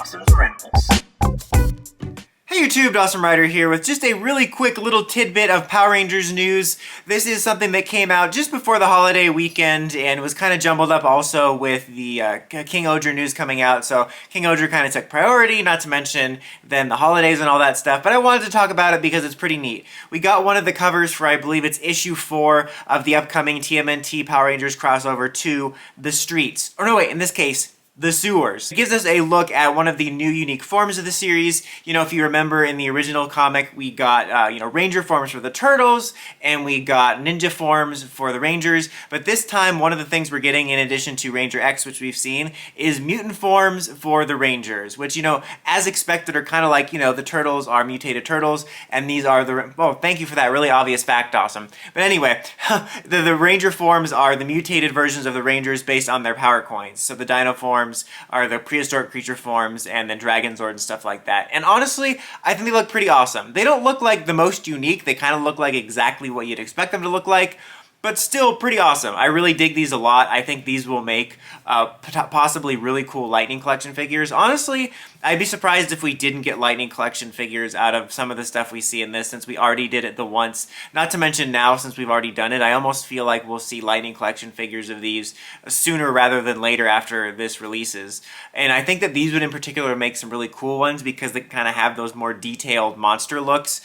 Dawson's Rambles. Hey YouTube, Dawson Ryder here with just a really quick little tidbit of Power Rangers news. This is something that came out just before the holiday weekend and was kind of jumbled up also with the King Odra news coming out. So King Odra kind of took priority, not to mention then the holidays and all that stuff. But I wanted to talk about it because it's pretty neat. We got one of the covers for, I believe it's issue 4 of the upcoming TMNT Power Rangers crossover to The Streets. Or no, wait, in this case, The Sewers. It gives us a look at one of the new unique forms of the series. You know, if you remember in the original comic, we got, Ranger forms for the Turtles, and we got ninja forms for the Rangers. But this time, one of the things we're getting, in addition to Ranger X, which we've seen, is mutant forms for the Rangers, which, as expected, are kind of like, the Turtles are mutated turtles, and these are the... Oh, thank you for that really obvious fact, awesome. But anyway, the Ranger forms are the mutated versions of the Rangers based on their power coins. So the Dino forms are the prehistoric creature forms, and then Dragon Zord and stuff like that. And honestly, I think they look pretty awesome. They don't look like the most unique, they kind of look like exactly what you'd expect them to look like, but still pretty awesome. I really dig these a lot. I think these will make possibly really cool Lightning Collection figures. Honestly, I'd be surprised if we didn't get Lightning Collection figures out of some of the stuff we see in this, since we already did it the once. Not to mention now, since we've already done it, I almost feel like we'll see Lightning Collection figures of these sooner rather than later after this releases. And I think that these would in particular make some really cool ones because they kind of have those more detailed monster looks.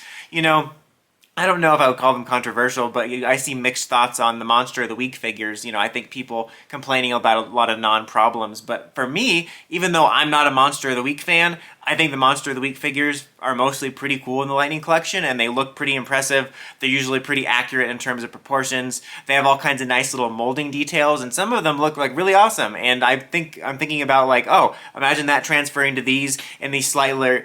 I don't know if I would call them controversial, but I see mixed thoughts on the Monster of the Week figures. I think people complaining about a lot of non-problems. But for me, even though I'm not a Monster of the Week fan, I think the Monster of the Week figures are mostly pretty cool in the Lightning Collection, and they look pretty impressive. They're usually pretty accurate in terms of proportions. They have all kinds of nice little molding details, and some of them look like really awesome. And I'm thinking about like, oh, imagine that transferring to these in these slightly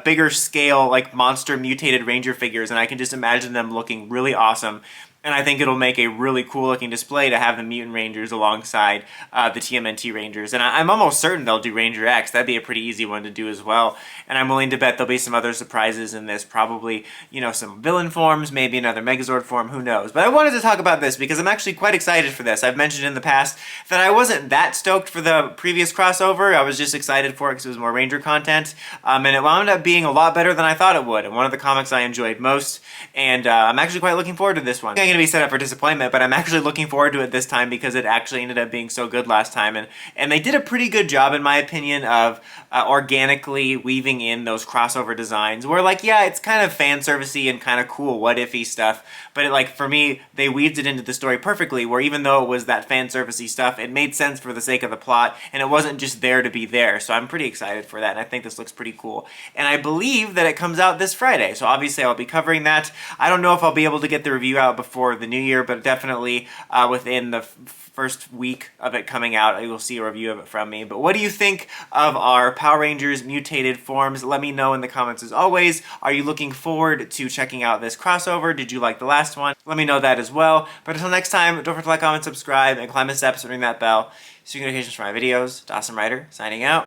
bigger scale, like monster mutated Ranger figures, and I can just imagine them looking really awesome. And I think it'll make a really cool looking display to have the Mutant Rangers alongside the TMNT Rangers. And I'm almost certain they'll do Ranger X. That'd be a pretty easy one to do as well. And I'm willing to bet there'll be some other surprises in this. Probably, some villain forms, maybe another Megazord form, who knows. But I wanted to talk about this because I'm actually quite excited for this. I've mentioned in the past that I wasn't that stoked for the previous crossover. I was just excited for it because it was more Ranger content. And it wound up being a lot better than I thought it would. And one of the comics I enjoyed most. And I'm actually quite looking forward to this one. To be set up for disappointment, but I'm actually looking forward to it this time because it actually ended up being so good last time, and they did a pretty good job, in my opinion, of organically weaving in those crossover designs where, like, yeah, it's kind of fan servicey and kind of cool what ify stuff, but for me, they weaved it into the story perfectly, where even though it was that fan servicey stuff, it made sense for the sake of the plot, and it wasn't just there to be there. So I'm pretty excited for that, and I think this looks pretty cool. And I believe that it comes out this Friday, so obviously I'll be covering that. I don't know if I'll be able to get the review out before the new year, but definitely within the first week of it coming out, you will see a review of it from me. But what do you think of our Power Rangers mutated forms? Let me know in the comments as always. Are you looking forward to checking out this crossover? Did you like the last one? Let me know that as well. But until next time, don't forget to like, comment, subscribe, and climb the steps and ring that bell so you get notifications for my videos. Dawson Ryder, signing out.